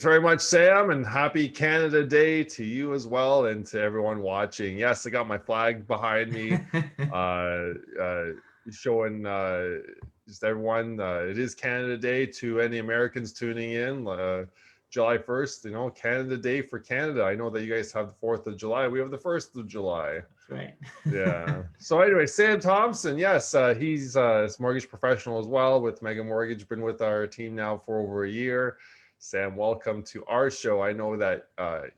Very much, Sam, and happy Canada Day to you as well, and to everyone watching. Yes, I got my flag behind me, uh, uh, showing just everyone it is Canada Day. To any Americans tuning in, July 1st, Canada Day for Canada. I know that you guys have the 4th of July. We have the 1st of July. That's right. Yeah. So anyway, Sam Thompson, yes, he's a mortgage professional as well with Mega Mortgage. Been with our team now for over a year. Sam, welcome to our show. I know that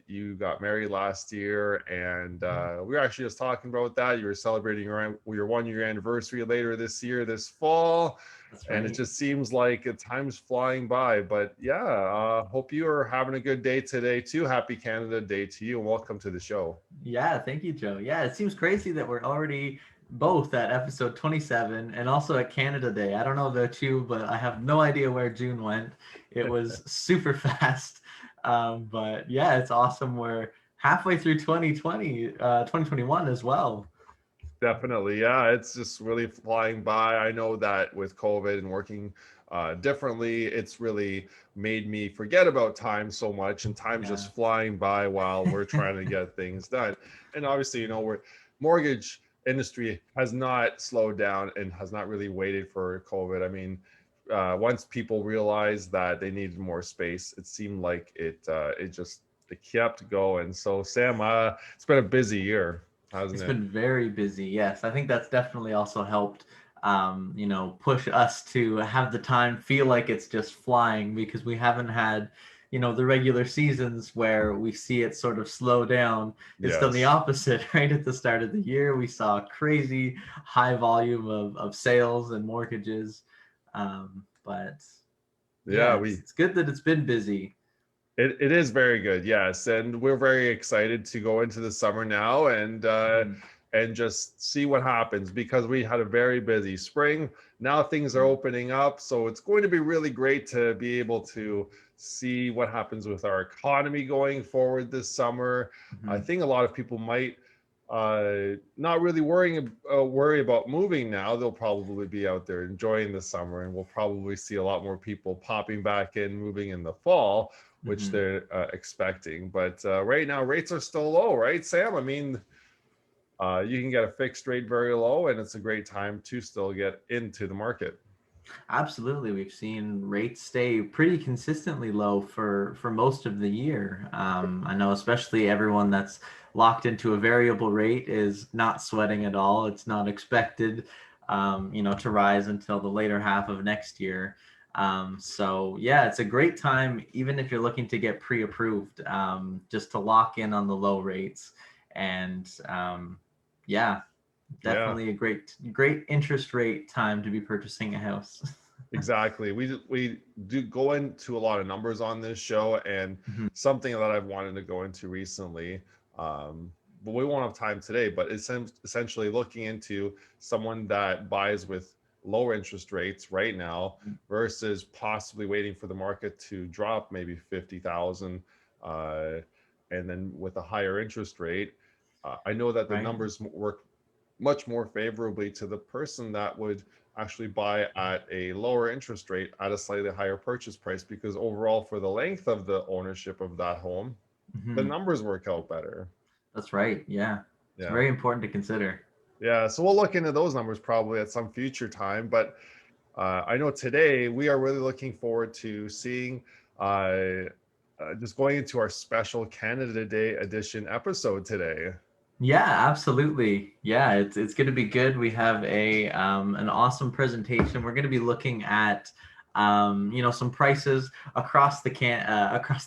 you got married last year, and we were actually just talking about that. You were celebrating your 1 year anniversary later this year, this fall, That's and it right. just seems like time's flying by. But yeah, hope you are having a good day today too. Happy Canada Day to you, and welcome to the show. Yeah, thank you, Joe. Yeah, it seems crazy that we're already both at episode 27 and also at Canada Day. I don't know about you, but I have no idea where June went. It was super fast. But yeah, it's awesome. We're halfway through 2021 as well. Definitely. Yeah. It's just really flying by. I know that with COVID and working differently, it's really made me forget about time so much, and time's Yeah. just flying by while we're trying to get things done. And obviously, we're mortgage industry has not slowed down and has not really waited for COVID. I mean, once people realized that they needed more space, it seemed like it kept going. So Sam, it's been a busy year, hasn't It's it? been very busy. Yes, I think that's definitely also helped, push us to have the time feel like it's just flying because we haven't had, the regular seasons where we see it sort of slow down. It's done the Yes. opposite, right? At the start of the year, we saw a crazy high volume of sales and mortgages. But yeah, Yeah, it's good that it's been busy. it is very good. Yes, and we're very excited to go into the summer now Mhm. and just see what happens, because we had a very busy spring. Now things are Yeah. opening up, so it's going to be really great to be able to see what happens with our economy going forward this summer. I Mhm. think a lot of people might not really worry about moving now. They'll probably be out there enjoying the summer, and we'll probably see a lot more people popping back in, moving in the fall, which Mhm. they're expecting. But right now, rates are still low, right, Sam? I mean, you can get a fixed rate very low, and it's a great time to still get into the market. Absolutely, we've seen rates stay pretty consistently low for most of the year. I know, especially everyone that's locked into a variable rate is not sweating at all. It's not expected, to rise until the later half of next year. So yeah, it's a great time, even if you're looking to get pre-approved, just to lock in on the low rates. And yeah, Yeah, definitely a great interest rate time to be purchasing a house. exactly. We do go into a lot of numbers on this show, and Mhm. something that I've wanted to go into recently, but we won't have time today. But it's essentially looking into someone that buys with lower interest rates right now versus possibly waiting for the market to drop maybe 50,000, uh, and then with a higher interest rate. I know that the Right. numbers work much more favorably to the person that would actually buy at a lower interest rate at a slightly higher purchase price, because overall, for the length of the ownership of that home, the Hmm. numbers work out better. That's right. Yeah. It's Yeah. very important to consider. Yeah. So we'll look into those numbers probably at some future time. But I know today we are really looking forward to seeing, just going into our special Canada Day edition episode today. Yeah, absolutely. Yeah, it's going to be good. We have a an awesome presentation. We're going to be looking at some prices across the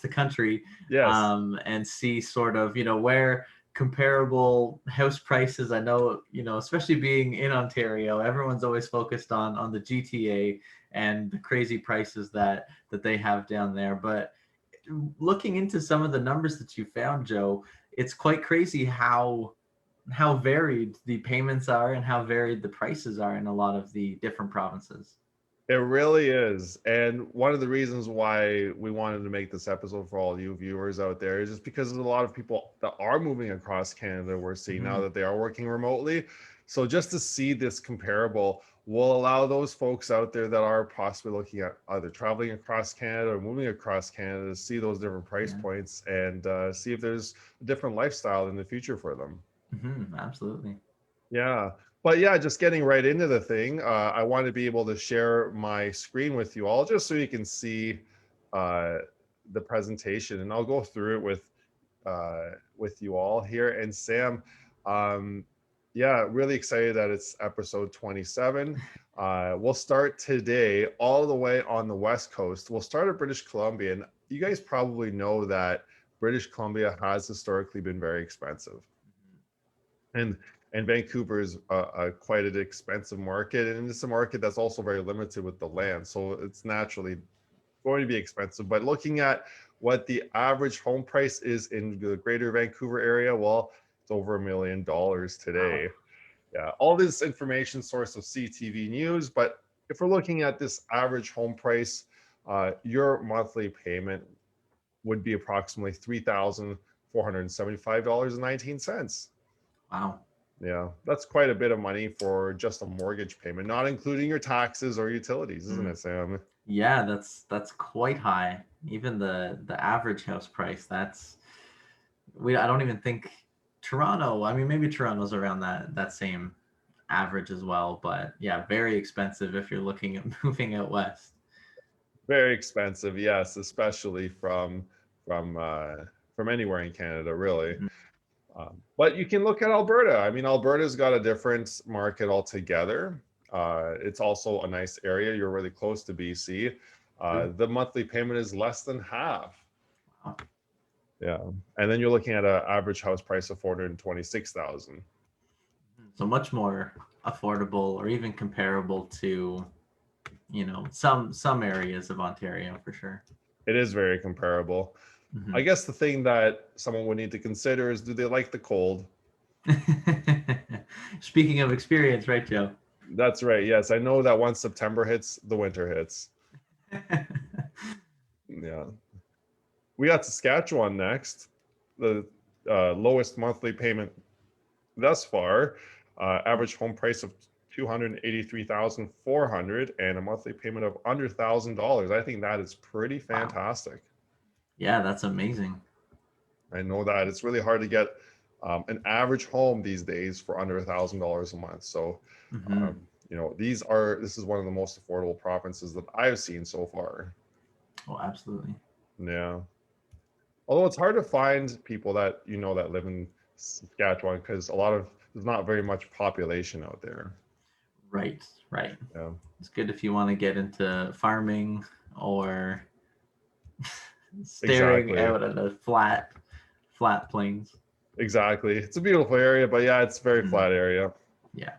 country, Yes. and see sort of where comparable house prices. I know especially being in Ontario, everyone's always focused on the GTA and the crazy prices that they have down there. But looking into some of the numbers that you found, Joe, it's quite crazy how varied the payments are and how varied the prices are in a lot of the different provinces. It really is. And one of the reasons why we wanted to make this episode for all you viewers out there is just because there's a lot of people that are moving across Canada we're seeing now Mhm. that they are working remotely. So just to see this comparable will allow those folks out there that are possibly looking at either traveling across Canada or moving across Canada to see those different price Yeah. points and see if there's a different lifestyle in the future for them. Absolutely. Yeah. But yeah, just getting right into the thing, I want to be able to share my screen with you all just so you can see uh, the presentation, and I'll go through it with you all here. And Sam, um, yeah, really excited that it's episode 27. We'll start today all the way on the West Coast. We'll start at British Columbia, and you guys probably know that British Columbia has historically been very expensive. and and Vancouver is quite an expensive market, and it's a market that's also very limited with the land, so it's naturally going to be expensive. But looking at what the average home price is in the greater Vancouver area, well, it's over $1 million Wow. today. Yeah, all this information source of CTV News. But if we're looking at this average home price, your monthly payment would be approximately $3,475.19. Wow. Yeah, that's quite a bit of money for just a mortgage payment, not including your taxes or utilities, isn't Mm. it, Sam? Yeah, that's quite high. Even the average house price, that's we I don't even think Toronto, I mean maybe Toronto's around that same average as well, but yeah, very expensive if you're looking at moving out west. Very expensive, yes, especially from anywhere in Canada, really. Mhm. But you can look at Alberta. I mean, Alberta's got a different market altogether. It's also a nice area. You're really close to BC. True. The monthly payment is less than half. Wow. Yeah, and then you're looking at an average house price of 426,000. So much more affordable or even comparable to, some areas of Ontario for sure. It is very comparable. I Mhm. guess the thing that someone would need to consider is, do they like the cold? Speaking of experience, right, Joe? That's right. Yes, I know that once September hits, the winter hits. Yeah. We got Saskatchewan next. The lowest monthly payment thus far, average home price of 283,400 and a monthly payment of under $1,000. I think that is pretty Wow. fantastic. Yeah, that's amazing. I know that it's really hard to get an average home these days for under $1,000 a month. So, Hmm. this is one of the most affordable provinces that I've seen so far. Oh, absolutely. Yeah. Although it's hard to find people that that live in Saskatchewan because there's not very much population out there. Right, right. Yeah. It's good if you want to get into farming or staring Exactly. out at a flat plains. Exactly. It's a beautiful area, but yeah, it's a very Mhm. flat area. Yeah.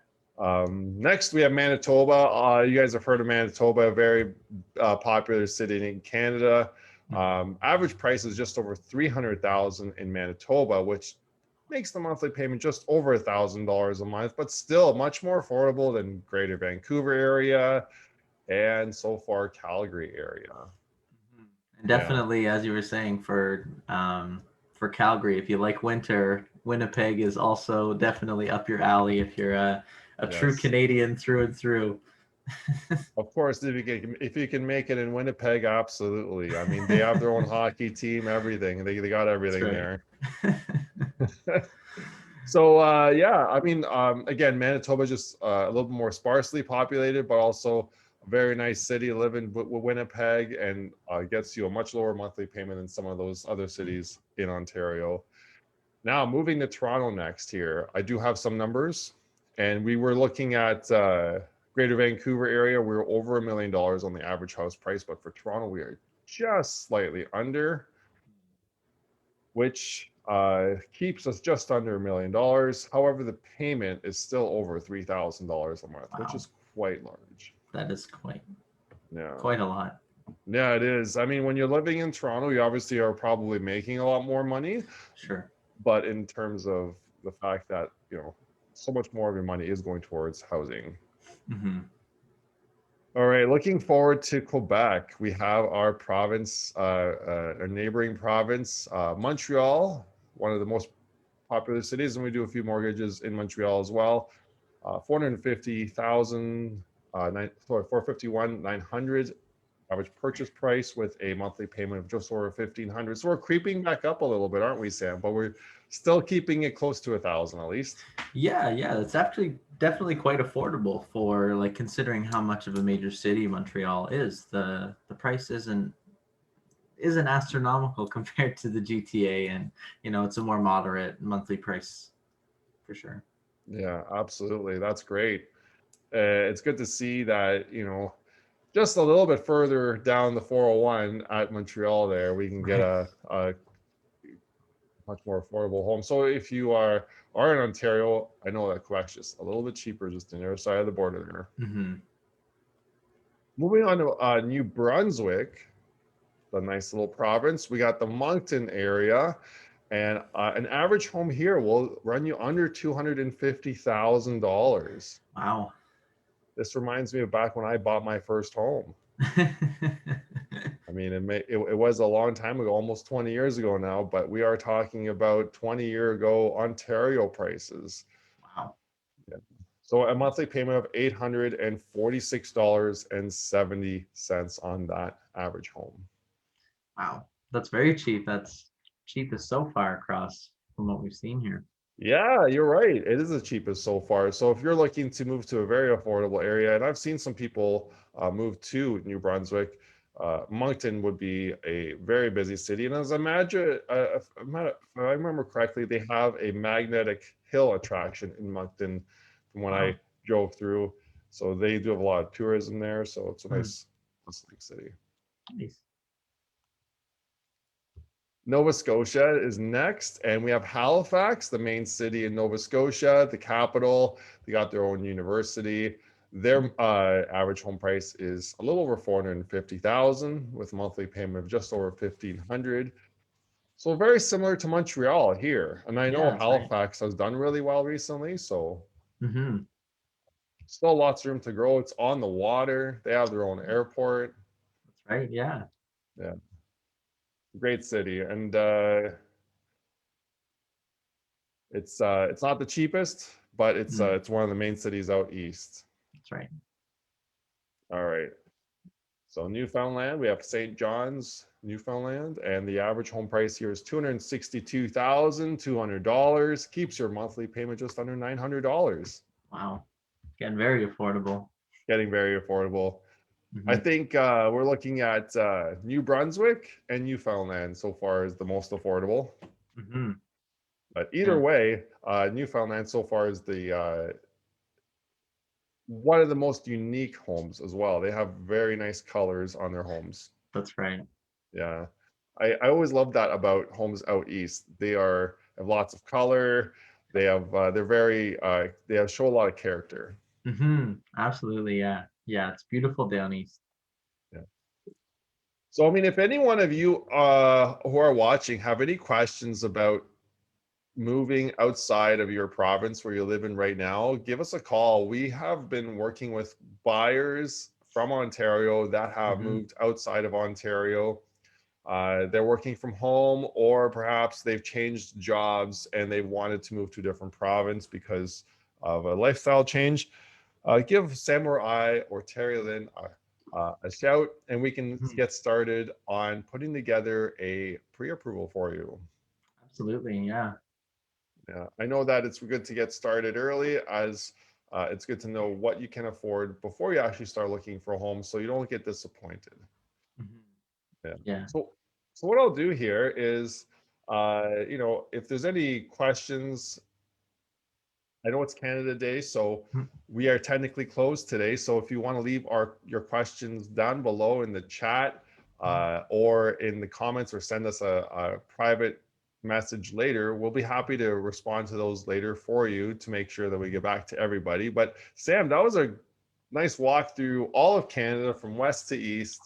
Next, we have Manitoba. You guys have heard of Manitoba, a very popular city in Canada. Mhm. Average price is just over 300,000 in Manitoba, which makes the monthly payment just over $1,000 a month, but still much more affordable than Greater Vancouver area and so far Calgary area. Mhm. And Yeah. definitely, as you were saying, for Calgary, if you like winter, Winnipeg is also definitely up your alley if you're a true Yes. Canadian through and through. Of course, if you can make it in Winnipeg, absolutely. I mean, they have their own hockey team, everything. They got That's everything right. there. So yeah, I mean, again, Manitoba just a little bit more sparsely populated, but also a very nice city to live in. Winnipeg, and gets you a much lower monthly payment than some of those other cities in Ontario. Now, moving to Toronto next here, I do have some numbers, and we were looking at Greater Vancouver area. We were over $1 million on the average house price, but for Toronto, we are just slightly under, which keeps us just under $1 million. However, the payment is still over $3,000 a month, which Wow, is quite large. that is quite Yeah. quite a lot. Yeah, it is. I mean, when you're living in Toronto, you obviously are probably making a lot more money, Sure. but in terms of the fact that, so much more of your money is going towards housing. Hmm. All right, looking forward to Quebec. We have our province, our neighboring province, Montreal, one of the most popular cities, and we do a few mortgages in Montreal as well. 450,000, 451,900 average purchase price with a monthly payment of just over 1,500. So we're creeping back up a little bit, aren't we, Sam? But we're still keeping it close to 1,000 at least. Yeah, that's actually definitely quite affordable for like considering how much of a major city Montreal is. The price isn't astronomical compared to the GTA, and it's a more moderate monthly price for sure. Yeah, absolutely. That's great. It's good to see that, just a little bit further down the 401 at Montreal there, we can get Right. a much more affordable home. So if you are in Ontario, I know that Quebec's just a little bit cheaper, just on the other side of the border there. Hmm. Moving on to New Brunswick, the nice little province. We got the Moncton area, and an average home here will run you under $250,000. Wow. This reminds me of back when I bought my first home. I mean, it was a long time ago, almost 20 years ago now, but we are talking about 20-year ago Ontario prices. Wow. Yeah. So a monthly payment of $846.70 on that average home. Wow. That's very cheap. That's cheapest so far across from what we've seen here. Yeah, you're right. It is the cheapest so far. So if you're looking to move to a very affordable area, and I've seen some people move to New Brunswick, Moncton would be a very busy city. And as I imagine, if I remember correctly, they have a magnetic hill attraction in Moncton from when I Wow. drove through. So they do have a lot of tourism there. So it's a Hmm. nice city. Nice. Nova Scotia is next, and we have Halifax, the main city in Nova Scotia, the capital. They got their own university. Their average home price is a little over 450,000 with a monthly payment of just over 1,500. So very similar to Montreal here. And I Yeah, know that's right. Halifax has done really well recently, so Hmm. still lots of room to grow. It's on the water. They have their own airport. That's right. Yeah. Yeah, great city. And it's not the cheapest, but Mm, it's one of the main cities out east. that's right. All right. So Newfoundland, we have St. John's, Newfoundland, and the average home price here is $262,200. Keeps your monthly payment just under $900. Wow. Again, very affordable. Getting very affordable. I Hmm. think we're looking at New Brunswick and Newfoundland so far as the most affordable. Hmm. But either Yeah, way, Newfoundland so far is the one of the most unique homes as well. They have very nice colors on their homes. that's right. Yeah. I always love that about homes out east. They have lots of color. They're very they have show a lot of character. Absolutely. Yeah. Yeah. It's beautiful down east. Yeah. So I mean, if any one of you who are watching have any questions about moving outside of your province where you live in right now, give us a call. We have been working with buyers from Ontario that have Hmm. moved outside of Ontario. They're working from home, or perhaps they've changed jobs and they wanted to move to a different province because of a lifestyle change. Give Sam or I or Terry Lynn a shout, and we can Hmm. get started on putting together a pre-approval for you. Absolutely. Yeah. Yeah, I know that it's good to get started early, as it's good to know what you can afford before you actually start looking for a home, so you don't get disappointed. Hmm. Yeah. Yeah. So what I'll do here is, if there's any questions, I know it's Canada Day, so Mhm. we are technically closed today. So if you want to leave your questions down below in the chat or in the comments, or send us a private message later, we'll be happy to respond to those later for you to make sure that we get back to everybody. But Sam, that was a nice walk through all of Canada from west to east.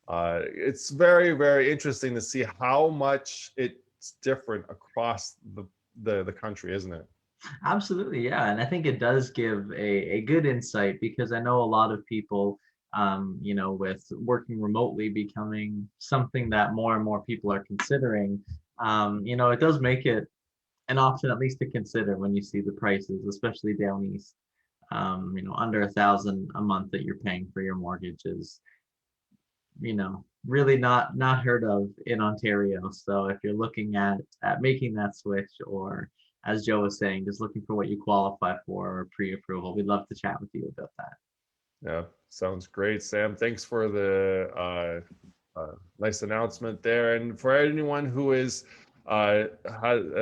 It's very, very interesting to see how much it's different across the country, isn't it? Absolutely, yeah. And I think it does give a good insight because I know a lot of people with working remotely becoming something that more and more people are considering, it does make it an option at least to consider when you see the prices, especially down east. Under 1,000 a month that you're paying for your mortgage is, really not heard of in Ontario. So if you're looking at making that switch, or as Joe was saying, just looking for what you qualify for or pre-approval, we'd love to chat with you about that. Yeah, sounds great, Sam. Thanks for the nice announcement there. And for anyone who is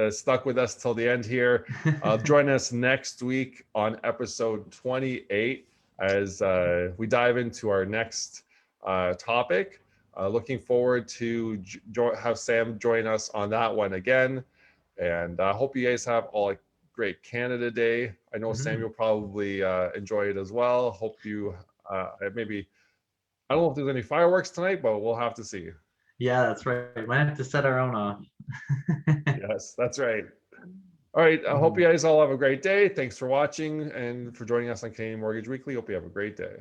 stuck with us till the end here, join us next week on episode 28 as we dive into our next topic. Looking forward to have Sam join us on that one again. And I hope you guys have all a great Canada Day. I know Sam, you'll probably enjoy it as well. Hope you maybe, I don't know if there's any fireworks tonight, but we'll have to see. Yeah, that's right. Might have to set our own off. Yes, that's right. All right. I hope you guys all have a great day. Thanks for watching and for joining us on Canadian Mortgage Weekly. Hope you have a great day.